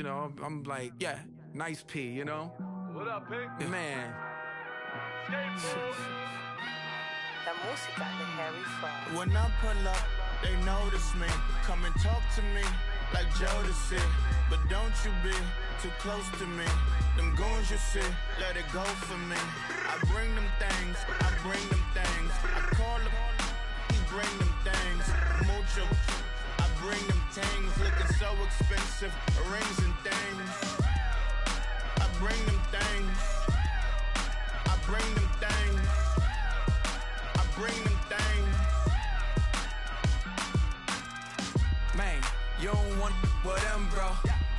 you know, I'm like, yeah, nice P, you know? What up, Pink? Man. La música de Harry Fraud. When I pull up, they notice me. Come and talk to me like Jodeci. But don't you be too close to me. Them goons you see, let it go for me. I bring them things, I bring them things. I call them, he bring them things. Mucho, I bring them things. Looking so expensive, rings and things. I bring them things. I bring them things. I bring them things. Man, you don't want with them, bro.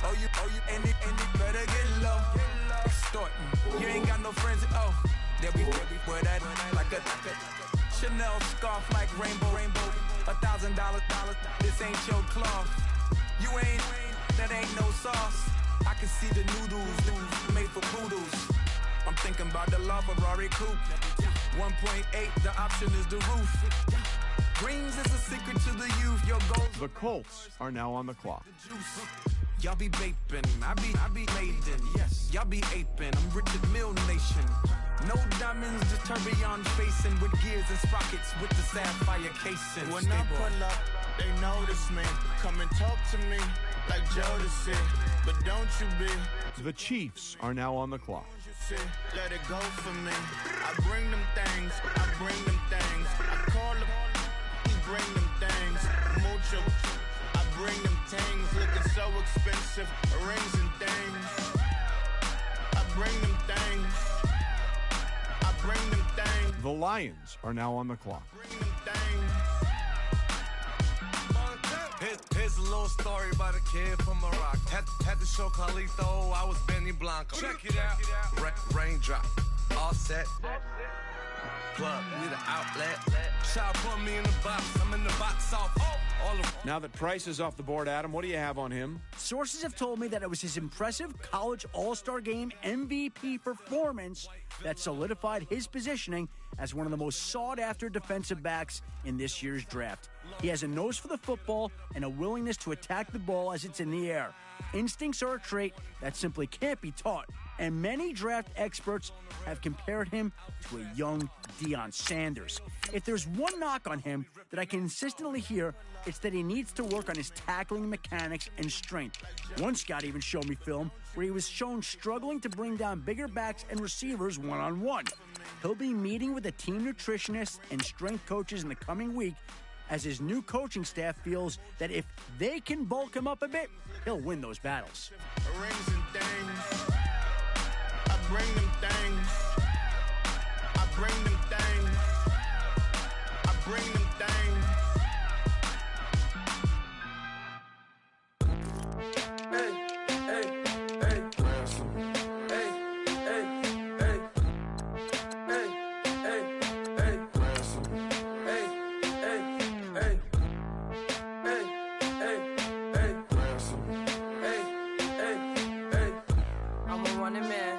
Oh, you, and it better get low. Extorting, you ain't got no friends. Oh, they'll be with that like a Chanel scarf like rainbow. $1,000, this ain't your cloth. You ain't, that ain't no sauce. I can see the noodles made for poodles. I'm thinking about the LaFerrari coupe. 1.8, the option is the roof. Dreams is a secret to the youth. Your goals. The Colts are now on the clock. Y'all be vaping, I be laden. Yes, y'all be aping. I'm Richard Mill Nation. No diamonds, just tourbillon facing with gears and sprockets with the sapphire casing. When I pull up, they notice me. Come and talk to me like Jodeci. But don't you be. The Chiefs are now on the clock. Let it go for me. I bring them things, I bring them things. I call them, he bring them things. Mucho, I bring them things. Looking so expensive, rings and things. I bring them things. I bring them things. The Lions are now on the clock. Bring them things. Here's a little story about a kid from Morocco. Had to show Carlito I was Benny Blanco. Check it out. Raindrop, all set. Plug, we the outlet. Child put me in the box. I'm in the box office. All of Now that Price is off the board, Adam, what do you have on him? Sources have told me that it was his impressive college All-Star Game MVP performance that solidified his positioning as one of the most sought-after defensive backs in this year's draft. He has a nose for the football and a willingness to attack the ball as it's in the air. Instincts are a trait that simply can't be taught, and many draft experts have compared him to a young Deion Sanders. If there's one knock on him that I consistently hear, it's that he needs to work on his tackling mechanics and strength. One scout even showed me film where he was shown struggling to bring down bigger backs and receivers one-on-one. He'll be meeting with a team nutritionist and strength coaches in the coming week as his new coaching staff feels that if they can bulk him up a bit, he'll win those battles. Rings and things. I bring them things. I bring them things. I bring them things. Hey, hey, hey. Ransom. Hey, hey, hey. Hey, hey, hey. Ransom. Hey, hey, hey. Hey, hey, hey. Ransom. Hey, hey, hey. I'm a running man.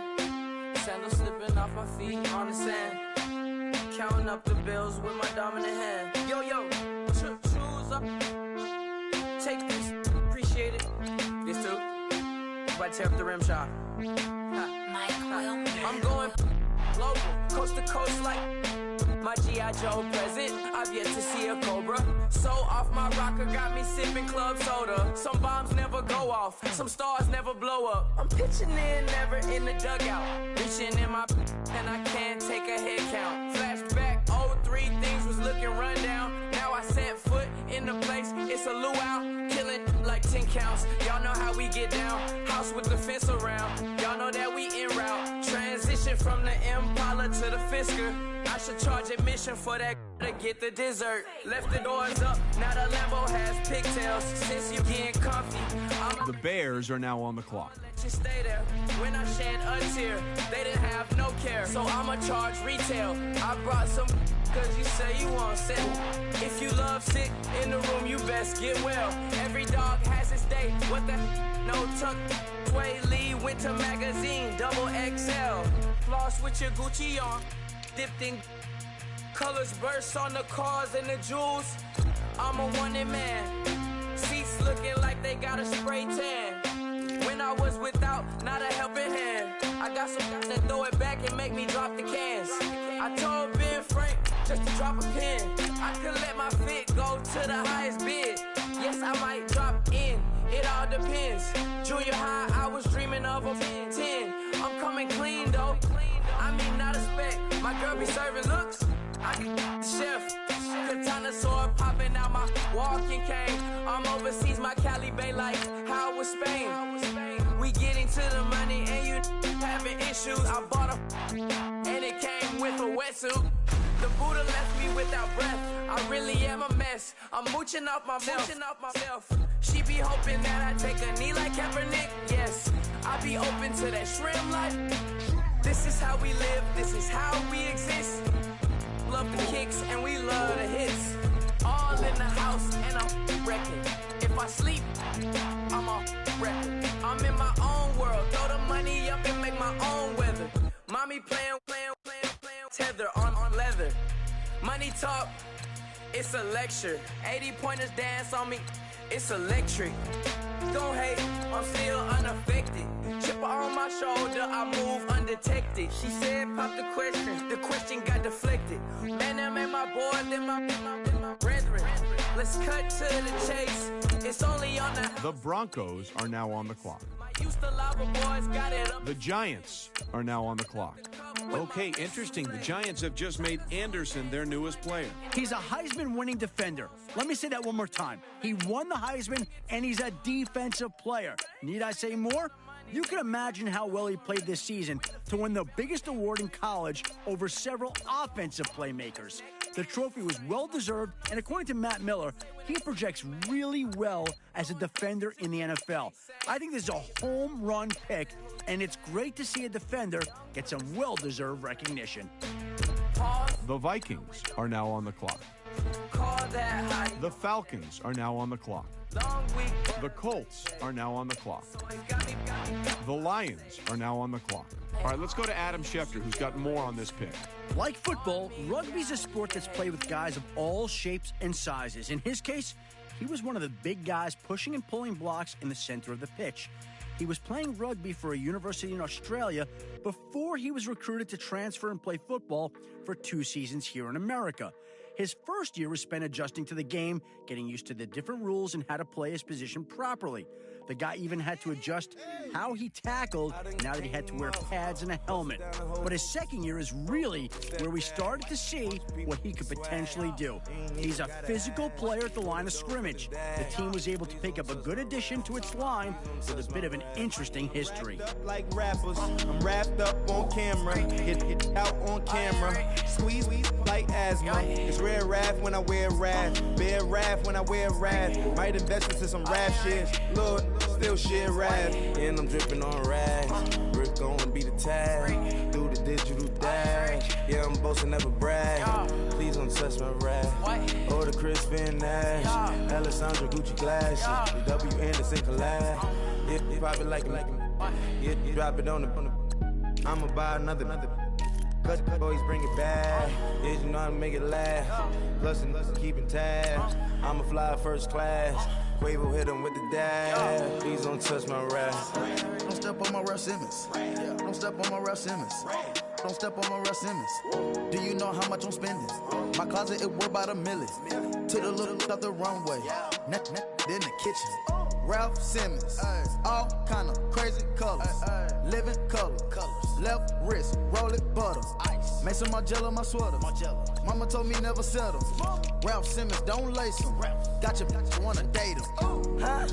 Sandals slipping off my feet on the sand. Counting up the bills with my dominant hand. Yo, choose up. Take this, appreciate it. This too. If I tear up the rim shot. I'm going global, coast to coast like my G.I. Joe present. I've yet to see a Cobra. So off my rocker got me sipping club soda. Some bombs never go off, some stars never blow up. I'm pitching in, never in the dugout. Reaching in my and I can't take a head count. Flashback, 03, things was looking run down. Now I set foot in the place, it's a luau. Killing like 10 counts, y'all know how we get down. House with the fence around, y'all know that we en route. Transition from the Impala to the Fisker. I should charge admission for that to get the dessert. Left the doors up, now the Lambo has pigtails. Since you getting comfy, The Bears are now on the clock. let you stay there. When I shed a tear, they didn't have no care. So I'ma charge retail. I brought some cause you say you want sell. If you love sick in the room, you best get well. Every dog has its day. What the no tuck. Sway Lee Winter Magazine, double XL. Floss with your Gucci on. Dipped in colors burst on the cars and the jewels. I'm a wanted man. Seats looking like they got a spray tan. When I I was without, not a helping hand. I got some guys that throw it back and make me drop the cans. I told Ben Frank just to drop a pin. I could let my fit go to the highest bid. Yes, I might drop in, it all depends. Junior high, I was dreaming of a 10. I'm coming clean though, I mean not a spec. My girl be serving looks, I be the chef. Katana sword popping out my walking cane. I'm overseas, my Cali Bay life, how was Spain? We getting to the money and you having issues. I bought a and it came with a wetsuit. The Buddha left me without breath. I really am a mess. I'm mooching off myself. She be hoping that I take a knee like Kaepernick. Yes, I be open to that shrimp life. This is how we live. This is how we exist. Love the kicks and we love the hits. All in the house and I'm wrecking. If I sleep, I'm a record. I'm in my own world. Throw the money up and make my own weather. Mommy playing, tether on leather. Money talk, it's a lecture. 80 pointers dance on me, it's electric. Don't hate, I'm still unaffected. Chipper on my shoulder, I move undetected. She said pop the question got deflected. Man, that made my boy, then my brethren. Let's cut to the chase, it's only on The Broncos are now on the clock. Used to lava boys, got it up. The Giants are now on the clock. Okay, interesting. The Giants have just made Anderson their newest player. He's a Heisman-winning defender. Let me say that one more time. He won the Heisman, and he's a defensive player. Need I say more? You can imagine how well he played this season to win the biggest award in college over several offensive playmakers. The trophy was well-deserved, and according to Matt Miller, he projects really well as a defender in the NFL. I think this is a home run pick, and it's great to see a defender get some well-deserved recognition. The Vikings are now on the clock. The Falcons are now on the clock. The Colts are now on the clock. The Lions are now on the clock. All right, let's go to Adam Schefter, who's got more on this pick. Like football, rugby's a sport that's played with guys of all shapes and sizes. In his case, he was one of the big guys pushing and pulling blocks in the center of the pitch. He was playing rugby for a university in Australia before he was recruited to transfer and play football for 2 seasons here in America. His first year was spent adjusting to the game, getting used to the different rules and how to play his position properly. The guy even had to adjust how he tackled now that he had to wear pads and a helmet. But his second year is really where we started to see what he could potentially do. He's a physical player at the line of scrimmage. The team was able to pick up a good addition to its line with a bit of an interesting history. Like rappers, I'm wrapped up on camera, hit out on camera, squeeze like asthma. It's rare wrath when I wear wrath, bare wrath when I wear wrath. Might invest into some rap shit, Lord, still shit wrath. And I'm dripping on rags, Rick gon' be the tag, through the digital dash. Yeah, I'm boasting, never brag. Please don't touch my rap. Or the Chris Van Nash, Alessandra Gucci glasses, the W Anderson collab. Yeah, pop it like yeah, drop it on the. I'ma buy another. Cause boys bring it back. Yeah, you know how to make it laugh. Plus and keeping tabs. I'ma fly first class. Quavo hit him with the dash. Please don't touch my rap. Don't step on my Ralph Simmons. Don't step on my Ralph Simmons. Don't step on my Ralph Simmons. Do you know how much I'm spending? My closet, it worth about $1 million. To the little out the runway. Then the kitchen. Ralph Simmons, all kind of crazy colors, living color, left wrist, roll it butter, make some Margiela my sweater, mama told me never settle, Ralph Simmons don't lace him, got your bitch wanna date him. Huh?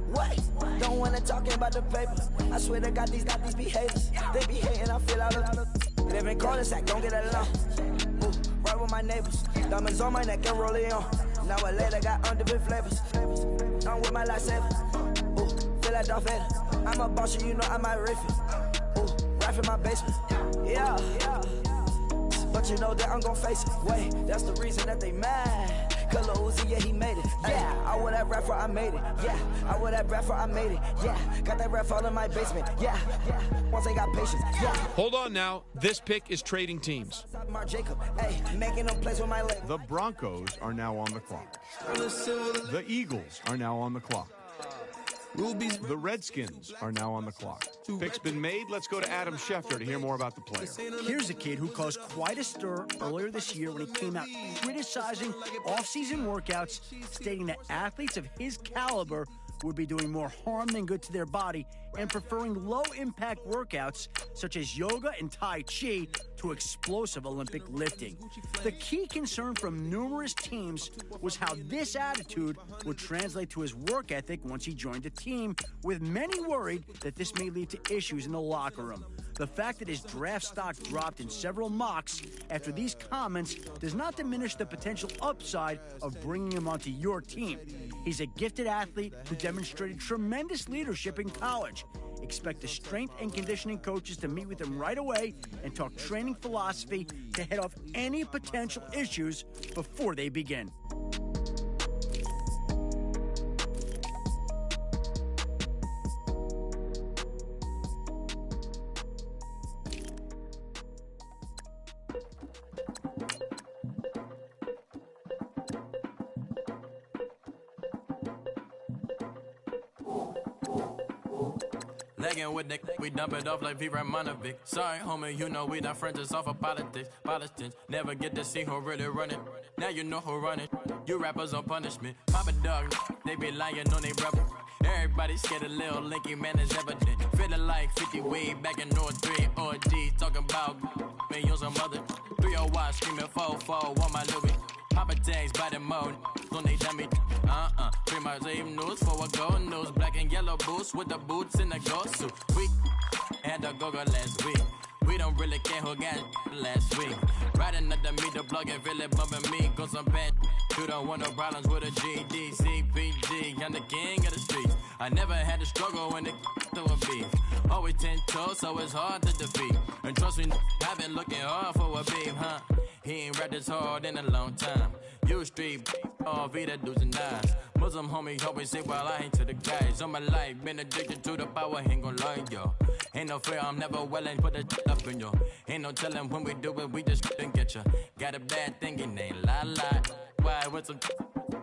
Wait, don't wanna talk about the paper, I swear to God these behaviors, they be hating, I feel out of live in cul-de-sac, don't get along, right with my neighbors, diamonds on my neck and roll it on, now I later got undefeated flavors. I'm with my lifesaver. Ooh, feel like Darth Vader. I'm a boss, you know I might riff it. Ooh, right in my basement. Yeah. But you know that I'm gon' face it. Wait, that's the reason that they mad. Color Uzi, yeah, he made it. Yeah, I wear that rapper, I made it. Yeah, I wear that rapper, I made it. Yeah, got that rap all in my basement. Yeah. Once I got patience. Yeah. Hold on now. This pick is trading teams. Mark Jacob, hey, making them plays with my leg. The Broncos are now on the clock. The Eagles are now on the clock. Rubies. The Redskins are now on the clock. Pick's been made. Let's go to Adam Schefter to hear more about the player. Here's a kid who caused quite a stir earlier this year when he came out criticizing off-season workouts, stating that athletes of his caliber would be doing more harm than good to their body and preferring low-impact workouts such as yoga and Tai Chi to explosive Olympic lifting. The key concern from numerous teams was how this attitude would translate to his work ethic once he joined the team, with many worried that this may lead to issues in the locker room. The fact that his draft stock dropped in several mocks after these comments does not diminish the potential upside of bringing him onto your team. He's a gifted athlete who demonstrated tremendous leadership in college. Expect the strength and conditioning coaches to meet with him right away and talk training philosophy to head off any potential issues before they begin. Legging with the we dump it off like V. Ramonovic. Sorry, homie, you know we not friends, it's off of politics. Politics never get to see who really running. Now you know who running. You rappers on punishment. Papa dog, they be lying on they brother. Everybody scared a little linky, man, is evident. Feeling like 50 way back in North 3 OG. Talking about me on some other 301 screaming 4-4 on my Louis. Papa tags by the mode, don't they dummy? Free my same news for a gold news. Black and yellow boots with the boots in the ghost suit. We had a go-go last week. We don't really care who got last week. Riding up the meter, plug and feel it bumping me. Go some bad. You don't want no problems with a GD, CPG. I'm the king of the streets. I never had to struggle when it to a beef. Always 10 toes, so it's hard to defeat. And trust me, I've been looking hard for a beef, huh? He ain't rapped this hard in a long time. You street, all Vita do's and eyes. Muslim homie always say, well, I ain't to the guys. On my life, been addicted to the power, ain't gon' lie, yo. Ain't no fear, I'm never willing, put the up in yo. Ain't no telling when we do it, we just didn't get ya. Got a bad thing, it ain't lie. Why, with some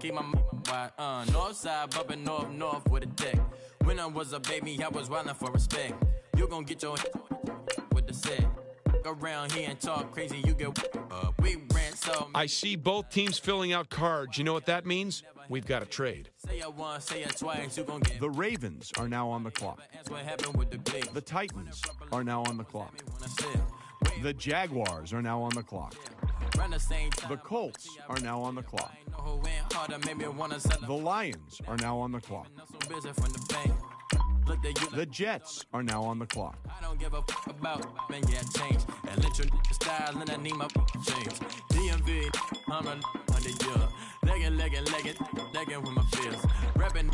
keep my wide, north side, bumping north with a dick. When I was a baby, I was wildin' for respect. You gon' get your with the set. Around here and talk crazy, you get we ran so. I see both teams filling out cards. You know what that means? We've got a trade. Say it once, say it twice, you gon' get. The Ravens are now on the clock. The Titans are now on the clock. The Jaguars are now on the clock. The Colts are now on the clock. The Lions are now on the clock. The Jets are now on the clock. I don't give a fuck about man, yeah, change. And let your style and I need my change. DMV, I'm a year. Legging with my fears. Rapping,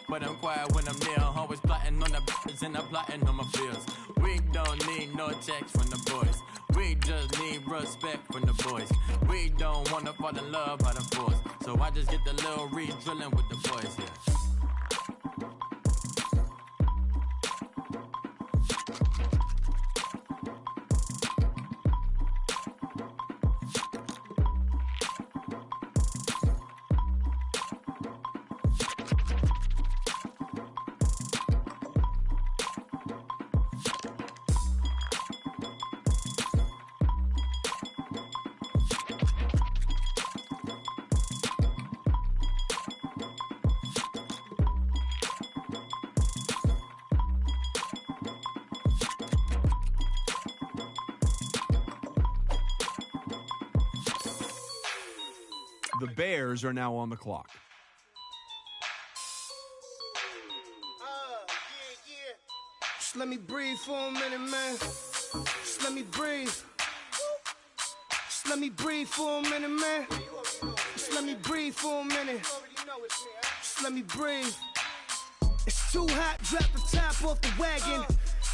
but I'm quiet when I'm near. Always plotting on the business and I'm plotting on my fears. We don't need no checks from the boys. We just need respect from the boys. We don't wanna fall in love by the force. So I just get the little re-drilling with the boys, yeah. The Bears are now on the clock. Just let me breathe for a minute, man. Just let me breathe. Just let me breathe for a minute, man. Just let me breathe for a minute. Just let me breathe. It's too hot, drop the top off the wagon.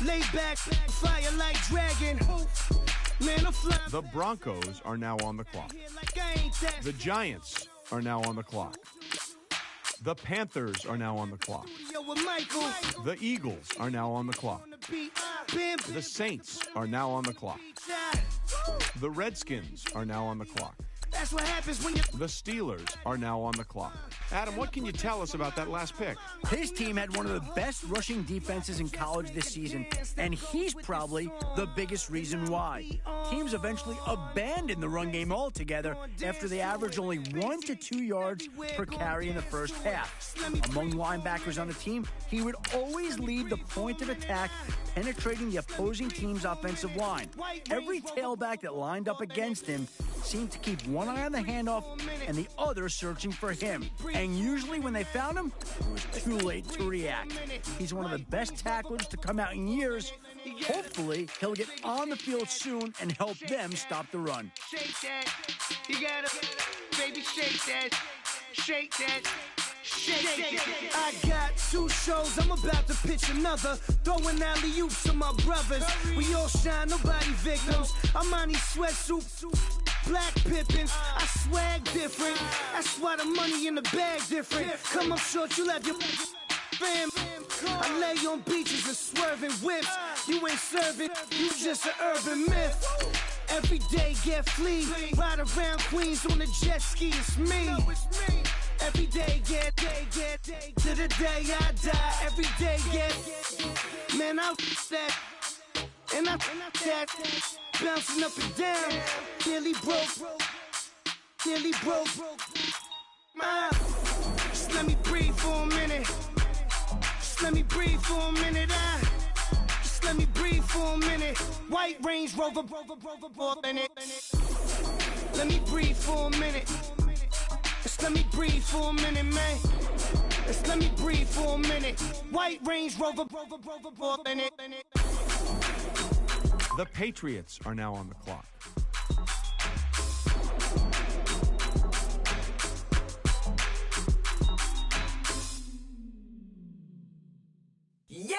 Lay back, fire like dragon. Man, I'm flying. The Broncos are now on the clock. The Giants are now on the clock. The Panthers are now on the clock. The Eagles are now on the clock. The Saints are now on the clock. The Redskins are now on the clock. That's what happens when you... The Steelers are now on the clock. Adam, what can you tell us about that last pick? His team had one of the best rushing defenses in college this season, and he's probably the biggest reason why. Teams eventually abandoned the run game altogether after they averaged only 1 to 2 yards per carry in the first half. Among linebackers on the team, he would always lead the point of attack, penetrating the opposing team's offensive line. Every tailback that lined up against him seemed to keep one eye on the handoff and the other searching for him. And usually when they found him, it was too late to react. He's one of the best tacklers to come out in years. Hopefully, he'll get on the field soon and help them stop the run. Shake that. You gotta, baby, shake that. Shake that. Shake that. I got 2 shows, I'm about to pitch another. Throwing alley-oops to my brothers. We all shine, nobody victims. I'm on these sweatsuits. Black Pippins, I swag different. That's why the money in the bag different. Come up short, you left your fam. I lay on beaches and swerving whips. You ain't serving, you just an urban myth. Every day get flea, ride around Queens on a jet ski, it's me. Every day get to the day I die. Every day get, man, I that. And I that, bouncing up and down, nearly broke. Just let me breathe for a minute. Just let me breathe for a minute. Just let me breathe for a minute. White Range Rover, in it. Let me breathe for a minute. Just let me breathe for a minute, man. Just let me breathe for a minute. White Range Rover, in it. The Patriots are now on the clock. Yeah.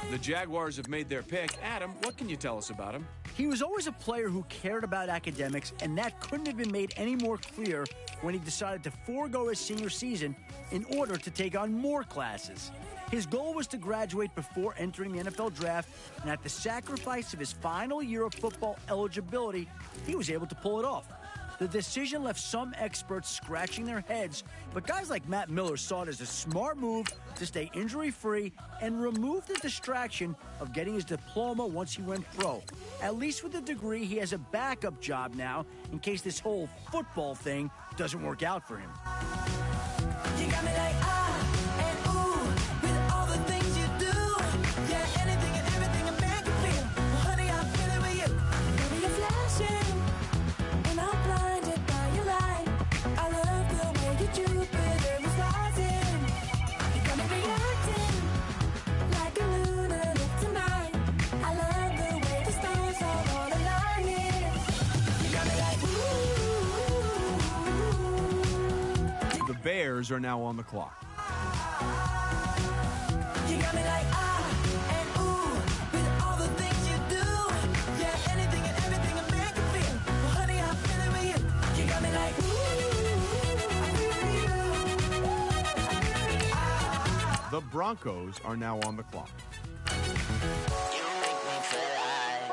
The Jaguars have made their pick. Adam, what can you tell us about him? He was always a player who cared about academics, and that couldn't have been made any more clear when he decided to forego his senior season in order to take on more classes. His goal was to graduate before entering the NFL draft, and at the sacrifice of his final year of football eligibility, he was able to pull it off. The decision left some experts scratching their heads, but guys like Matt Miller saw it as a smart move to stay injury-free and remove the distraction of getting his diploma once he went pro. At least with the degree, he has a backup job now in case this whole football thing doesn't work out for him. You got me like and ooh, with all the things you do. Yeah, anything and everything a man can feel. Well, honey, I feel it with you. Baby, you're flashing, and I'm blinded by your light. I love the way you Jupiter is rising. You got me reacting like a lunar tonight. I love the way the stars are all aligning. You got me like ooh. The Bears are now on the clock. You got me like and ooh, with all the things you do. Yeah, anything and everything a man can feel. Well, honey, I feel it with you. You got me like ooh. The Broncos are now on the clock. You make me feel like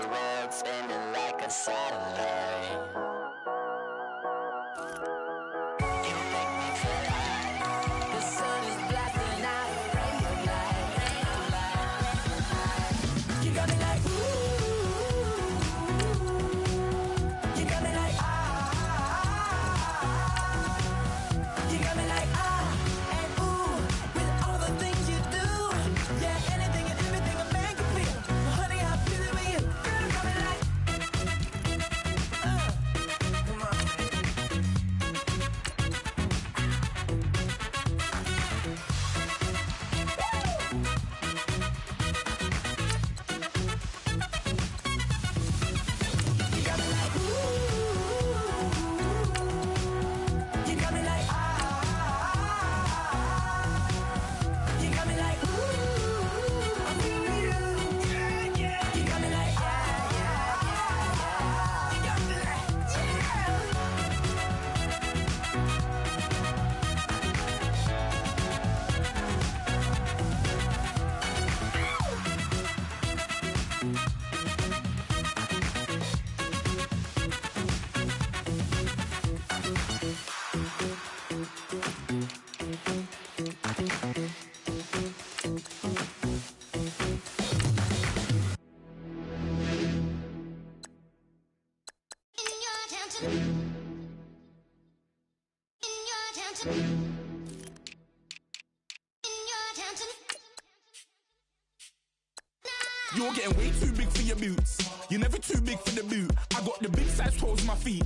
the world spinning like a satellite. You make me feel like the sun is blasting out a rainbow light. You got me like ooh. You got me like You got me like and ooh, with all the things you do. Yeah, anything and everything a man can feel. Well, honey, I feel it with you. Girl, you got me like You're getting way too big for your boots. You're never too big for the boot. I got the big size toes on my feet.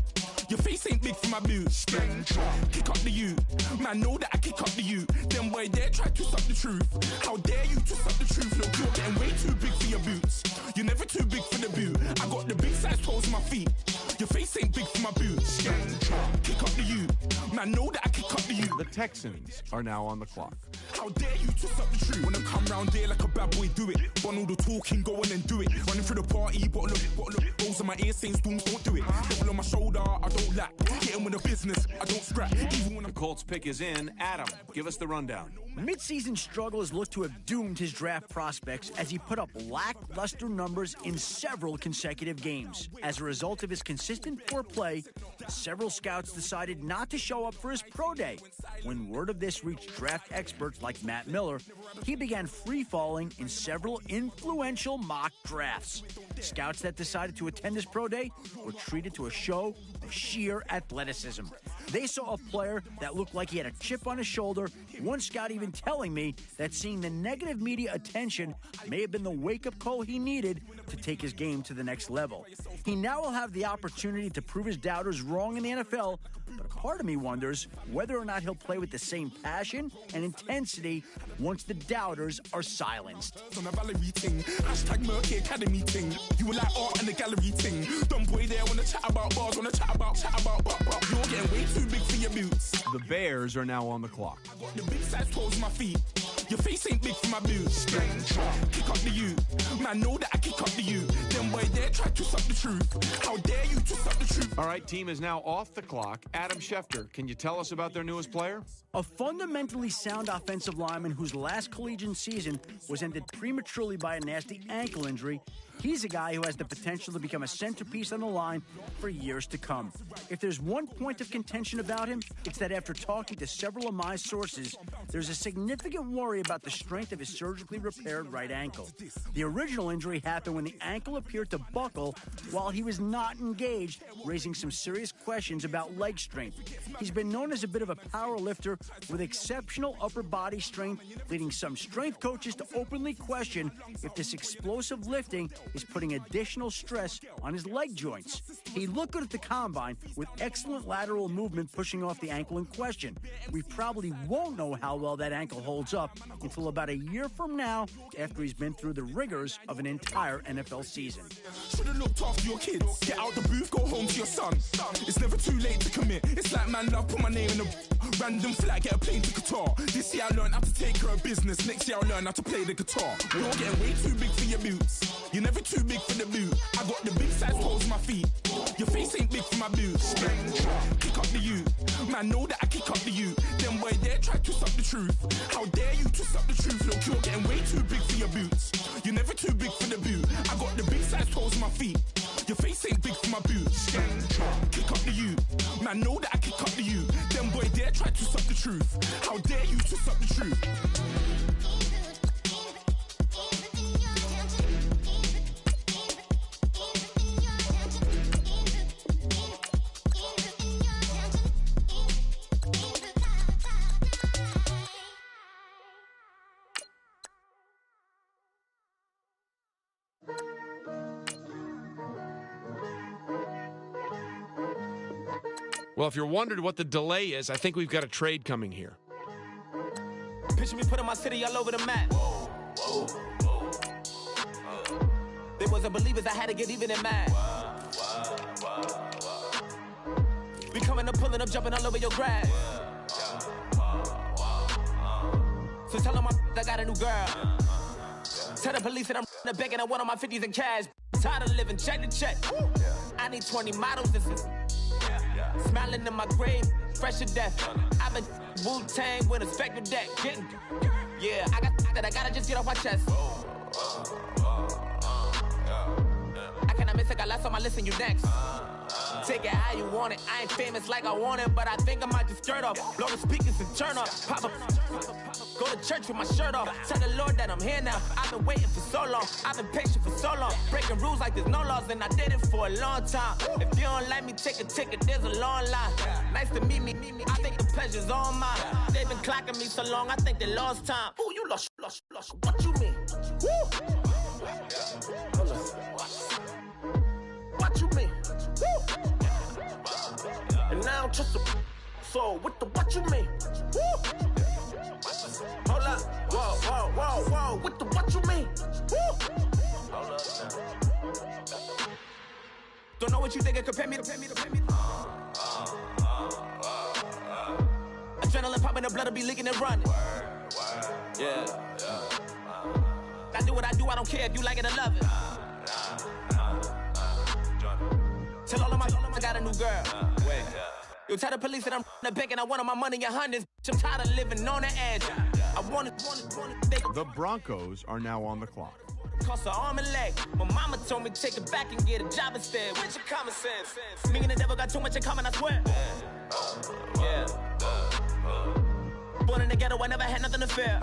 Your face ain't big for my boots. Kick up the you. Man, know that I kick up the you. Them boy there try to suck the truth. How dare you to suck the truth? Look, you're getting way too big for your boots. You're never too big for the boot. I got the big size toes on my feet. Your face ain't big for my boots. Kick up the you. Man, know that I kick up the you. The Texans are now on the clock. How dare you to suck the truth? Wanna come round there like a bad boy, do it. Run all the talking, go on and do it. Running through the party, bottle up. Rolls on my ear saying storms, don't do it. Double on my shoulder, I don't lack. Getting with the business, I don't scrap. Even when the Colts pick is in. Adam, give us the rundown. Mid-season struggles look to have doomed his draft prospects as he put up lackluster numbers in several consecutive games. As a result of his consistent poor play, several scouts decided not to show up for his pro day. When word of this reached draft experts like Matt Miller, he began free-falling in several influential mock drafts. Scouts that decided to attend his pro day were treated to a show of sheer athleticism. They saw a player that looked like he had a chip on his shoulder, one scout even telling me that seeing the negative media attention may have been the wake-up call he needed to take his game to the next level. He now will have the opportunity to prove his doubters wrong in the NFL, but a part of me wonders whether or not he'll play with the same passion and intensity once the doubters are silenced. On a Valerie ting, hashtag Murky Academy ting. You were like art and the gallery ting. Dumb boy there wanna chat about bars, wanna chat about. You're getting way too big for your boots. The Bears are now on the clock. I got the big size toes on my feet. Your face ain't big for my boots. Kick up the you. Man, know that I kick up the you. Them boy there try to suck the truth. How dare you to suck the truth? All right, team is now off the clock. Adam Schefter, can you tell us about their newest player? A fundamentally sound offensive lineman whose last collegiate season was ended prematurely by a nasty ankle injury. He's a guy who has the potential to become a centerpiece on the line for years to come. If there's one point of contention about him, it's that after talking to several of my sources, there's a significant worry about the strength of his surgically repaired right ankle. The original injury happened when the ankle appeared to buckle while he was not engaged, raising some serious questions about leg strength. He's been known as a bit of a power lifter with exceptional upper body strength, leading some strength coaches to openly question if this explosive lifting is putting additional stress on his leg joints. He looked good at the combine with excellent lateral movement pushing off the ankle in question. We probably won't know how well that ankle holds up until about a year from now after he's been through the rigors of an entire NFL season. Should've looked after your kids. Get out the booth, go home to your son. It's never too late to commit. It's like man love, put my name in a random flag, get a plane to Qatar. This year I learned how to take care of business. Next year I learn how to play the guitar. You're getting way too big for your boots. You're never too big for the boot. I got the big size toes on my feet. Your face ain't big for my boots. Kick up the you. Man, know that I kick up the you. Them boy there try to suck the truth. How dare you to suck the truth? Look, you're getting way too big for your boots. You're never too big for the boot. I got the big size toes on my feet. Your face ain't big for my boots. Kick up the you. Man, know that I kick up the you. Them boy there try to suck the truth. How dare you to suck the truth? Well, if you're wondering what the delay is, I think we've got a trade coming here. Picture me putting my city all over the map. They wasn't believers, I had to get even and mad. We coming up, pulling up, jumping all over your grass. So tell them I got a new girl. Tell the police that I'm begging, I want all my 50s in cash. Tired of living check to check. I need 20 models, this is smiling in my grave, fresh to death. I've been Wu-Tang with a spectre deck. Yeah, I gotta just get off my chest. I cannot miss it, got lots on my list and you next. Take it how you want it. I ain't famous like I want it, but I think I might just skirt off. Blow the speakers and turn up. Pop up. Go to church with my shirt off. Tell the Lord that I'm here now. I've been waiting for so long. I've been patient for so long. Breaking rules like there's no laws, and I did it for a long time. If you don't like me, take a ticket. There's a long line. Nice to meet me. I think the pleasure's all mine. They've been clocking me so long, I think they lost time. Ooh, you lost. What you mean? Woo! What you mean? Woo! And now I'm just a so what you mean? Woo! Hold up, whoa, what you mean? Woo! Hold up now. Don't know what you think it compare me to. Adrenaline popping, the blood'll be leaking and running. Yeah. I do what I do, I don't care if you like it or love it. Tell all of my I got a new girl. Wait. You tell the police that I'm the bank and I want all my money in hundreds. I'm tired of living on the edge. I want it. The Broncos are now on the clock. Cost an arm and leg. My mama told me take it back and get a job instead. Where's your common sense? Me and the devil got too much in common, I swear. Yeah. Born in the ghetto, I never had nothing to fear.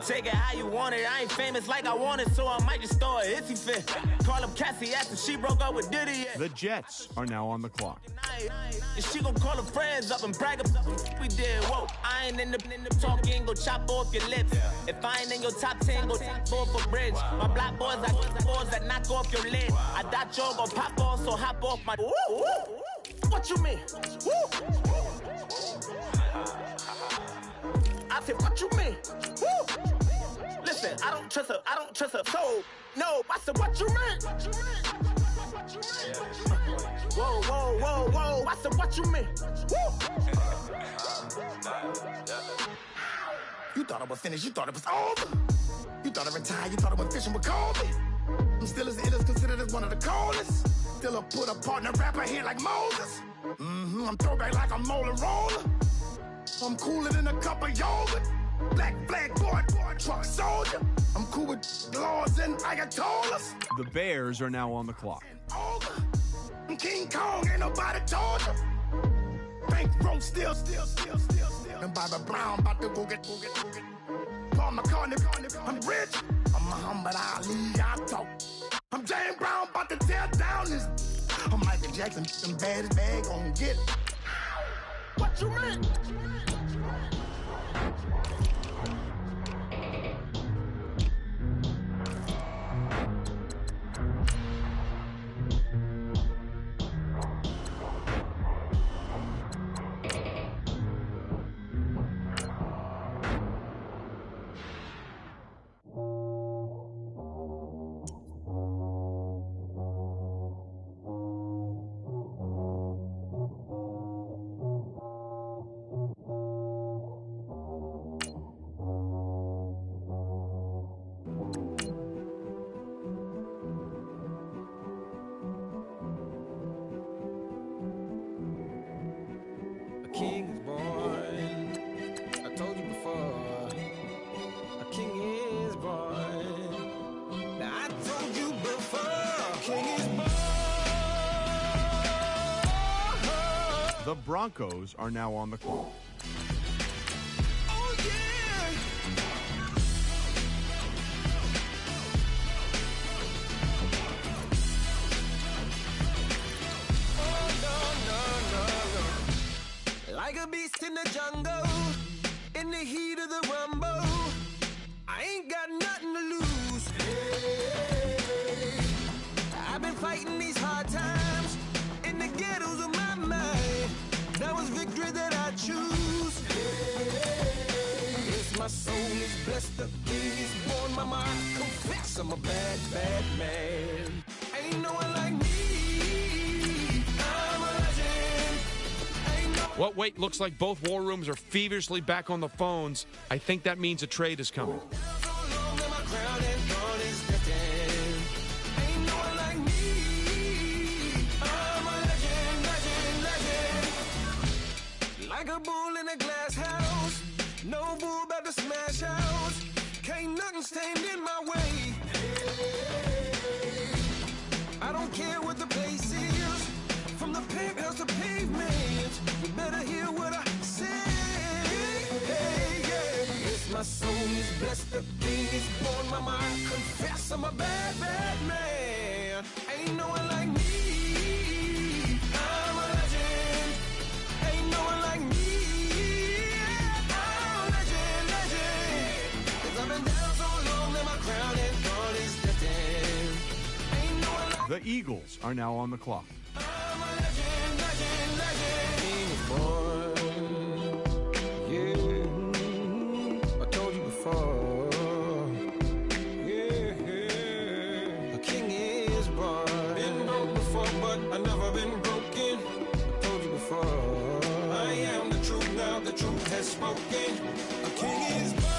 Take it how you want it. I ain't famous like I want it, so I might just throw a hissy fit. Call up Cassie after she broke up with Diddy. Yeah. The Jets are now on the clock. And she gon' call her friends up and brag about we did. Whoa, I ain't in the talking, go chop off your lips. If I ain't in your top 10, go top off a bridge. My black boys, I got the boys that knock off your lid. I thought you gon' pop off, so hop off my. What you mean? I said, what you mean? Woo! Listen, I don't trust her. So, no, I said, what you mean? Whoa. I said, what you mean? Woo! You thought I was finished, you thought it was over. You thought I retired, you thought I went fishing with Kobe. I'm still as ill as considered as one of the coldest. Still a put a partner rapper here like Moses. I'm throwback like a molar roller. I'm cooler than a cup of yogurt. Black flag boy, truck soldier. I'm cool with laws and Ayatollahs. The Bears are now on the clock. I'm King Kong, ain't nobody told you. Bankroll still. And Bobby Brown about to go get. Paul McCartney, I'm rich. I'm Muhammad Ali, I talk. I'm James Brown, about to tear down this. I'm Michael Jackson, them bad as bad gon' get. What you mean? King is born. I told you before. A king is born. Now I told you before. King is born. The Broncos are now on the clock. Oh yeah. Like a beast in the jungle, in the heat of the rumble, I ain't got nothing to lose. Hey, I've been fighting these hard times in the ghettos of my mind. Now it's victory that I choose. Hey, yes, my soul is blessed, the king is born. Mama, I confess I'm a bad, bad man. Ain't no one like me. I'm a legend. Well, wait, looks like both war rooms are feverishly back on the phones. I think that means a trade is coming. Like a bull in a glass house, no bull about to smash house. Can't nothing stand in my way. I don't care what the place is, my penthouse to pavement. You better hear what I say. Hey, yeah. It's my soul is blessed, the king is born. Mama, I confess I'm a bad, bad man. Ain't no one like me. I'm a legend. Ain't no one like me. I'm a legend, legend. 'Cause I've been down so long that my crown and God is destined. Ain't no one like The Eagles are now on the clock. I'm a legend, legend, legend. King is born. Yeah, I told you before. Yeah, a king is born. Been broke before, but I never been broken. I told you before. I am the truth now. The truth has spoken. A king is born.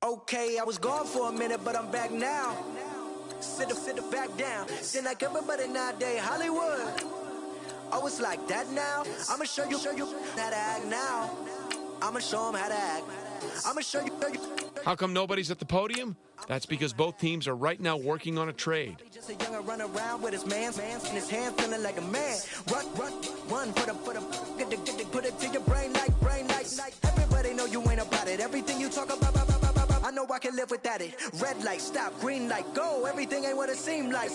Okay, I was gone for a minute, but I'm back now. Sit back down. Seem like everybody nowadays, Hollywood. Oh, it's like that now? I'ma show you how to act now. I'ma show them how to act. I'ma show you. How come nobody's at the podium? That's because both teams are right now working on a trade. Just a young run around with his man's in his hand, feeling like a man. Run for the put it to your brain like. Everybody know you ain't about it. Everything you talk about. I know I can live without it. Red light, stop. Green light, go. Everything ain't what it seem like.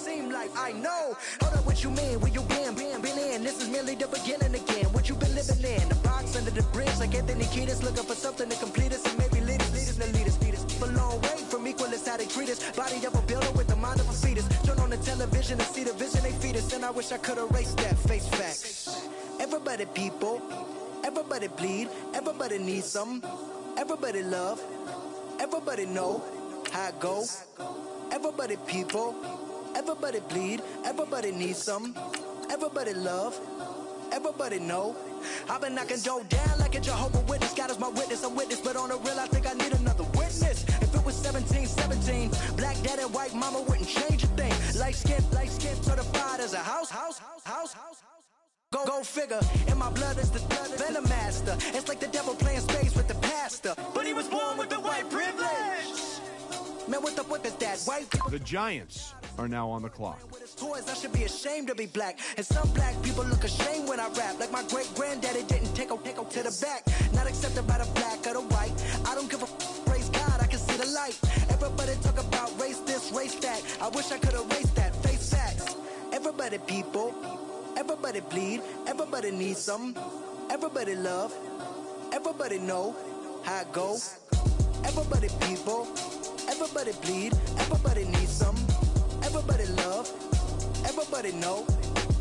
I know. Hold up, what you mean? Where you been in? This is merely the beginning again. What you been living in? The box under the bridge, like Anthony Kiedis, looking for something to complete us and maybe lead us. A long way from equal is how they treat us. Body of a builder with the mind of a fetus. Turn on the television and see the vision they feed us. And I wish I could erase that. Face facts. Everybody people. Everybody bleed. Everybody needs some. Everybody love. Everybody know how it go. Everybody people. Everybody bleed. Everybody needs some. Everybody love. Everybody know. I've been knocking dough down like a Jehovah Witness. God is my witness, I'm witness, but on the real I think I need another witness. If it was 17, black dad and white mama wouldn't change a thing. Light skin certified as a house. Go figure, in my blood is the venom master. It's like the devil playing space with the pastor. But he was born with the white privilege. Man, what is that? White The Giants are now on the clock. toys, I should be ashamed to be black. And some black people look ashamed when I rap. Like my great granddaddy didn't take a to the back. Not accepted by the black or the white. I don't give a praise God, I can see the light. Everybody talk about race this, race that. I wish I could erase that. Face facts. Everybody people. Everybody bleed. Everybody needs some. Everybody love. Everybody know how it go. Everybody people. Everybody bleed. Everybody needs some. Everybody love. Everybody know.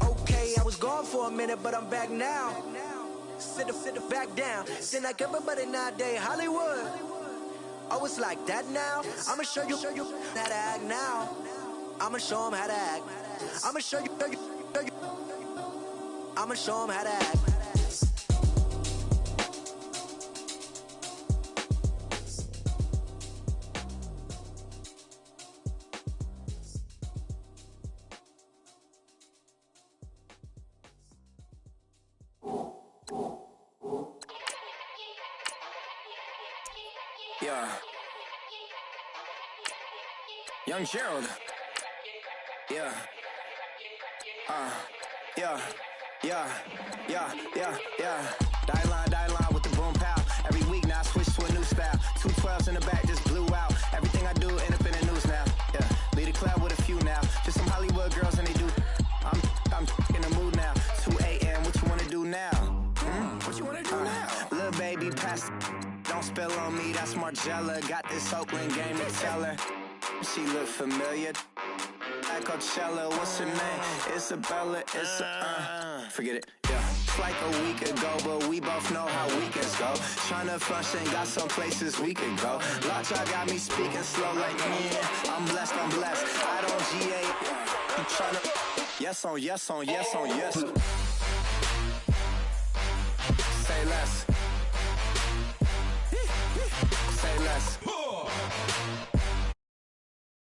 Okay, I was gone for a minute, but I'm back now. Sit back down. Seem like everybody nowadays, Hollywood. Oh, it's like that now? I'ma show you how to act now. I'ma show them how to act. I'ma show you. I'ma show them how to act. Yeah. Young Gerald. Yeah. Yeah. Die line with the boom pow. Every week now I switch to a new style. 212s in the back just blew out. Everything I do end up in the news now. Yeah. Lead a club with a few now. Just some Hollywood girls and they do. I'm in the mood now. 2 a.m. What you wanna do now? What you wanna do now? Little baby pass. Don't spill on me, that's Margella. Got this Oakland game to tell her. She look familiar. Like Coachella, what's her name? Isabella, forget it, yeah. It's like a week ago, but we both know how weekends go. go. Tryna function, got some places we could go. Lockjaw got me speaking slow like, yeah, I'm blessed, I'm blessed. I don't GA. You tryna, yes on yes on yes on yes. Say less.